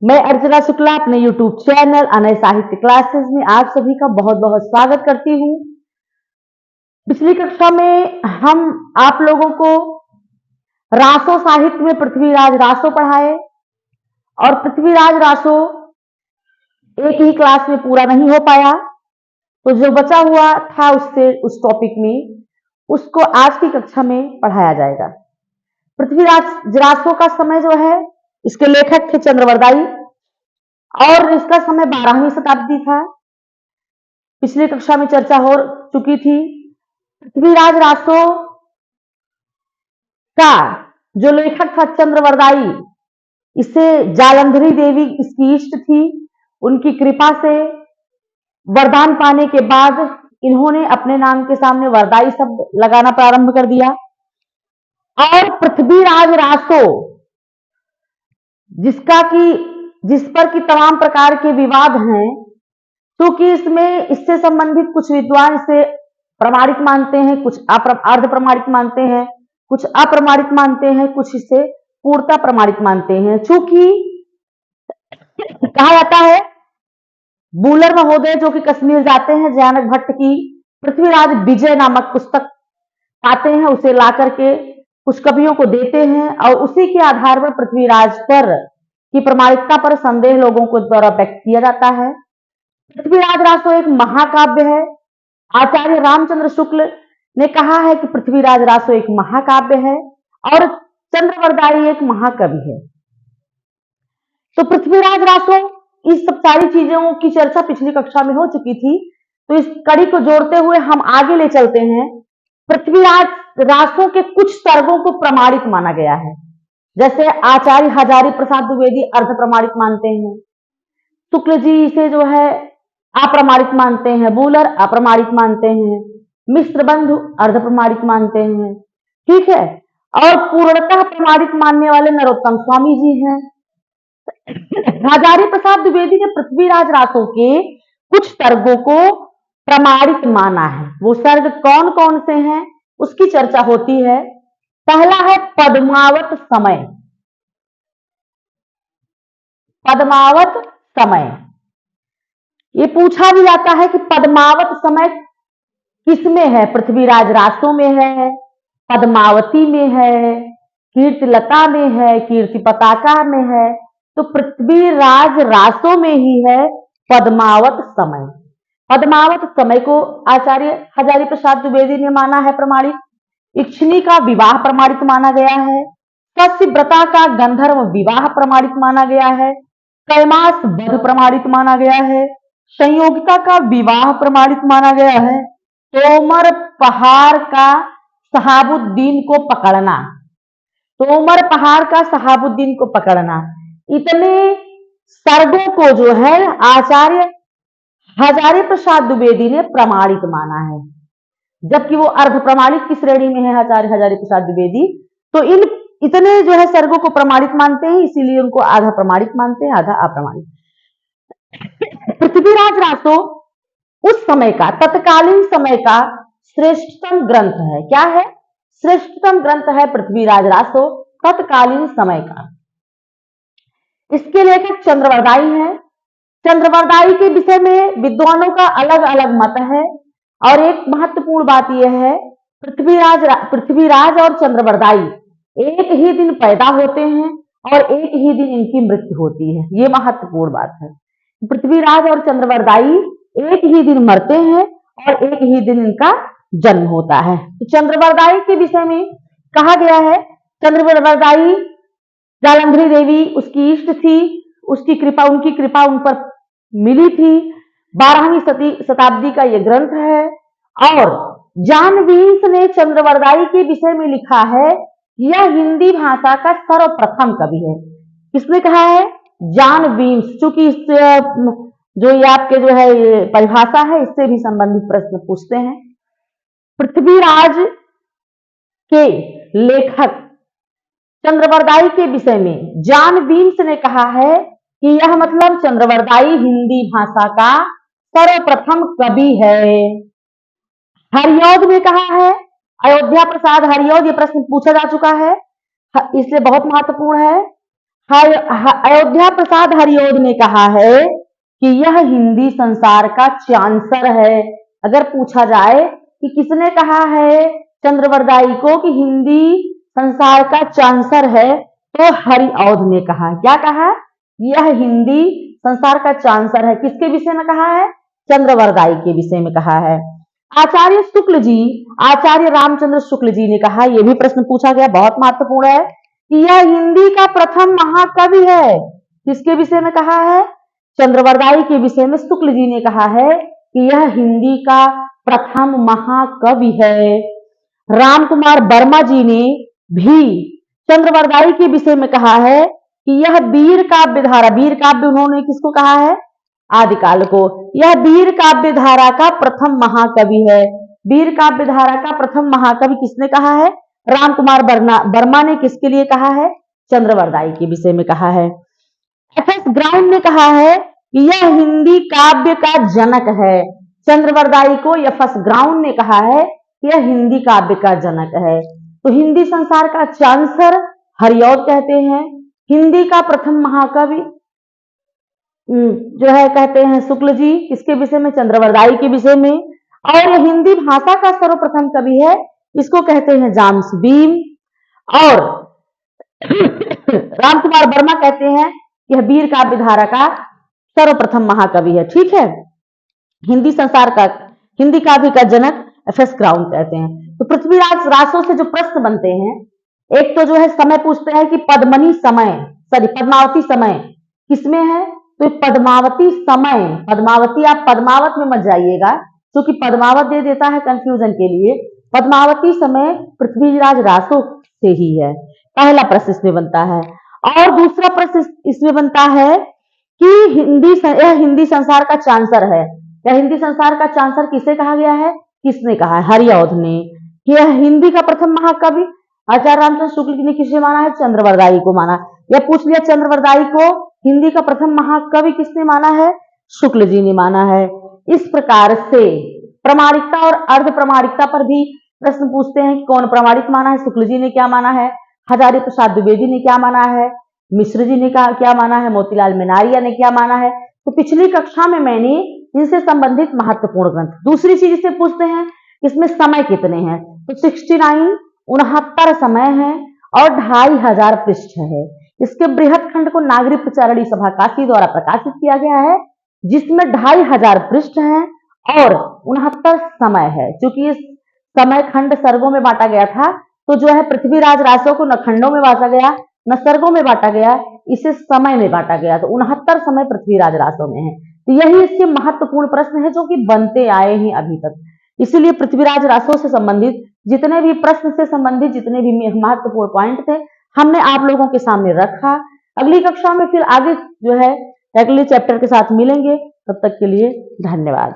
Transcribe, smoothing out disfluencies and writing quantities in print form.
मैं अर्चना शुक्ला अपने YouTube channel Anay साहित्य क्लासेस में आप सभी का बहुत बहुत स्वागत करती हूँ। पिछली कक्षा में हम आप लोगों को रासो साहित्य में पृथ्वीराज रासो पढ़ाए और पृथ्वीराज रासो एक ही क्लास में पूरा नहीं हो पाया, तो जो बचा हुआ था उससे उस टॉपिक में उसको आज की कक्षा में पढ़ाया जाएगा। पृथ्वीराज रासो का समय जो है, इसके लेखक थे चंद्रवरदाई और इसका समय 12वीं शताब्दी था। पिछली कक्षा में चर्चा हो चुकी थी। पृथ्वीराज रासो का जो लेखक था चंद्रवरदाई, इसे जालंधरी देवी इसकी इष्ट थी। उनकी कृपा से वरदान पाने के बाद इन्होंने अपने नाम के सामने वरदाई शब्द लगाना प्रारंभ कर दिया और पृथ्वीराज रासो जिस पर की तमाम प्रकार के विवाद हैं, क्योंकि इससे संबंधित कुछ विद्वान इसे प्रमाणित मानते हैं, कुछ अर्ध प्रमाणित मानते हैं, कुछ अप्रमाणित मानते हैं, कुछ इसे पूर्णतः प्रमाणित मानते हैं। चूंकि कहा जाता है, बूलर महोदय जो कि कश्मीर जाते हैं, जयानक भट्ट की पृथ्वीराज विजय नामक पुस्तक पाते हैं, उसे ला करके कुछ कवियों को देते हैं और उसी के आधार पर पृथ्वीराज पर की प्रमाणिकता पर संदेह लोगों को द्वारा व्यक्त किया जाता है। पृथ्वीराज रासो एक महाकाव्य है। आचार्य रामचंद्र शुक्ल ने कहा है कि पृथ्वीराज रासो एक महाकाव्य है और चंद्रवरदाई एक महाकवि है। तो पृथ्वीराज रासो, इस सब सारी चीजों की चर्चा पिछली कक्षा में हो चुकी थी, तो इस कड़ी को जोड़ते हुए हम आगे ले चलते हैं। पृथ्वीराज रासो के कुछ सर्गों को प्रमाणित माना गया है, जैसे आचार्य हजारी प्रसाद द्विवेदी अर्ध प्रमाणित मानते हैं, शुक्ल जी इसे जो है अप्रमाणित मानते हैं, बूलर अप्रमाणित मानते हैं, मिश्र बंधु अर्ध प्रमाणित मानते हैं, ठीक है। और पूर्णतः प्रमाणित मानने वाले नरोत्तम स्वामी जी हैं। हजारी प्रसाद द्विवेदी ने पृथ्वीराज रासो के कुछ सर्गों को प्रमाणित माना है। वो सर्ग कौन कौन से हैं उसकी चर्चा होती है। पहला है पद्मावत समय। पद्मावत समय, ये पूछा भी जाता है कि पद्मावत समय किसमें है? पृथ्वीराज रासो में है, पद्मावती में है, कीर्तिलता में है, कीर्ति पताका में है। तो पृथ्वीराज रासो में ही है पद्मावत समय। पद्मावत समय को आचार्य हजारी प्रसाद द्विवेदी ने माना है प्रमाणित। इक्षिणी का विवाह प्रमाणित माना गया है। सस्यव्रता का गंधर्व विवाह प्रमाणित माना गया है। कैमास वध प्रमाणित माना गया है। संयोगिता का विवाह प्रमाणित माना गया है। तोमर पहाड़ का शहाबुद्दीन को पकड़ना, तोमर पहाड़ का शहाबुद्दीन को पकड़ना, इतने सर्गों को जो है आचार्य हजारी प्रसाद द्विवेदी ने प्रमाणित माना है, जबकि वो अर्ध प्रमाणित की श्रेणी में है आचार्य हजारी प्रसाद द्विवेदी। तो इतने जो है सर्गों को प्रमाणित मानते हैं, इसीलिए उनको आधा प्रमाणित मानते हैं, आधा अप्रमाणित। पृथ्वीराज रासो उस समय का, तत्कालीन समय का श्रेष्ठतम ग्रंथ है। क्या है? श्रेष्ठतम ग्रंथ है पृथ्वीराज रासो तत्कालीन समय का। इसके लेखक चंद्रवरदाई हैं। चंद्रवरदाई के विषय में विद्वानों का अलग अलग मत है और एक महत्वपूर्ण बात यह है, पृथ्वीराज और चंद्रवरदाई एक ही दिन पैदा होते हैं और एक ही दिन इनकी मृत्यु होती है। ये महत्वपूर्ण बात है। पृथ्वीराज और चंद्रवरदाई एक ही दिन मरते हैं और एक ही दिन इनका जन्म होता है। तो चंद्रवरदाई के विषय में कहा गया है, चंद्रवरदाई जालंधरी देवी उसकी इष्ट थी, उनकी कृपा उन पर मिली थी। 12वीं शताब्दी का यह ग्रंथ है और जॉन वीन्स ने चंद्रवरदाई के विषय में लिखा है, यह हिंदी भाषा का सर्वप्रथम कवि है। किसने कहा है? जॉन वीन्स। चूंकि इस जो ये आपके जो है ये परिभाषा है, इससे भी संबंधित प्रश्न पूछते हैं। पृथ्वीराज के लेखक चंद्रवरदाई के विषय में जॉन वीन्स ने कहा है कि यह मतलब चंद्रवरदाई हिंदी भाषा का सर्वप्रथम कवि है। हरिऔध में कहा है, अयोध्या प्रसाद हरिऔध, ये प्रश्न पूछा जा चुका है, इसलिए बहुत महत्वपूर्ण है। अयोध्या प्रसाद हरिओद ने कहा है कि यह हिंदी संसार का चांसर है। अगर पूछा जाए कि किसने कहा है चंद्रवरदाई को कि हिंदी संसार का चांसर है, तो हरिऔध ने कहा। क्या कहा? यह हिंदी संसार का चांसर है। किसके विषय में कहा है? चंद्रवरदाई के विषय में कहा है। आचार्य शुक्ल जी, आचार्य रामचंद्र शुक्ल जी ने कहा, यह भी प्रश्न पूछा गया, बहुत महत्वपूर्ण है, कि यह हिंदी का प्रथम महाकवि है। किसके विषय में कहा है? चंद्रवरदाई के विषय में शुक्ल जी ने कहा है कि यह हिंदी का प्रथम महाकवि है। राम कुमार वर्मा जी ने भी चंद्रवरदाई के विषय में कहा है कि यह वीर काव्य धारा, वीर काव्य उन्होंने किसको कहा है? आदिकाल को। यह वीर काव्य धारा का प्रथम महाकवि है। वीर काव्य धारा का प्रथम महाकवि किसने कहा है? राम कुमार वर्मा ने। किसके लिए कहा है? चंद्रवरदाई के विषय में कहा है। एफ.एस. ग्राउंड ने कहा है कि यह हिंदी काव्य का जनक है। चंद्रवरदाई को एफ.एस. ग्राउंड ने कहा है कि यह हिंदी काव्य का जनक है। तो हिंदी संसार का चांसर हरिऔध कहते हैं। हिंदी का प्रथम महाकवि जो है कहते हैं शुक्ल जी। किसके विषय में? चंद्रवरदाई के विषय में। और हिंदी भाषा का सर्वप्रथम कवि है, इसको कहते हैं जाम्स बीम। और राम कुमार वर्मा कहते हैं यह वीर काव्य धारा का सर्वप्रथम महाकवि है। ठीक है। हिंदी संसार का, हिंदी काव्य का जनक एफ.एस. ग्राउंड कहते हैं। तो पृथ्वीराज रासो से जो प्रश्न बनते हैं, एक तो जो है समय पूछते हैं कि पद्मनी समय, पद्मावती समय किसमें है? तो पद्मावती समय, पद्मावती, आप पद्मावत में मत जाइएगा क्योंकि पद्मावत दे देता है कंफ्यूजन के लिए। पद्मावती समय पृथ्वीराज रासो से ही है। पहला प्रश्न इसमें बनता है। और दूसरा प्रश्न इसमें बनता है कि यह हिंदी संसार का चांसर है। यह हिंदी संसार का चांसर किसे कहा गया है? किसने कहा है? हरिऔध ने। यह हिंदी का प्रथम महाकवि आचार्य रामचंद्र शुक्ल ने किसे माना है? चंद्रवरदाई को माना। यह पूछ लिया चंद्रवरदाई को हिंदी का प्रथम महाकवि किसने माना है? शुक्ल जी ने माना है। इस प्रकार से प्रामाणिकता और अर्ध प्रामाणिकता पर भी प्रश्न पूछते हैं कि कौन प्रामाणिक माना है? शुक्ल जी ने क्या माना है? हजारी प्रसाद द्विवेदी ने क्या माना है? मिश्र जी ने क्या माना है? मोतीलाल मेनारिया ने क्या माना है? तो पिछली कक्षा में मैंने इनसे संबंधित महत्वपूर्ण ग्रंथ। दूसरी चीज इसे पूछते हैं इसमें समय कितने हैं? तो 69 69 समय है और 2500 पृष्ठ है। इसके बृहद खंड को नागरिक प्रचारणी सभा काशी द्वारा प्रकाशित किया गया है, जिसमें 2500 पृष्ठ हैं और 69 समय है। क्योंकि इस समय खंड सर्गों में बांटा गया था, तो जो है पृथ्वीराज रासो को न खंडों में बांटा गया न सर्गों में बांटा गया, इसे समय में बांटा गया। तो 69 समय पृथ्वीराज रासो में है। तो यही इसके महत्वपूर्ण प्रश्न है जो कि बनते आए हैं अभी तक। इसीलिए पृथ्वीराज रासो से संबंधित जितने भी प्रश्न से संबंधित जितने भी महत्वपूर्ण पॉइंट थे, हमने आप लोगों के सामने रखा। अगली कक्षा में फिर आगे जो है अगले चैप्टर के साथ मिलेंगे। तब तक के लिए धन्यवाद।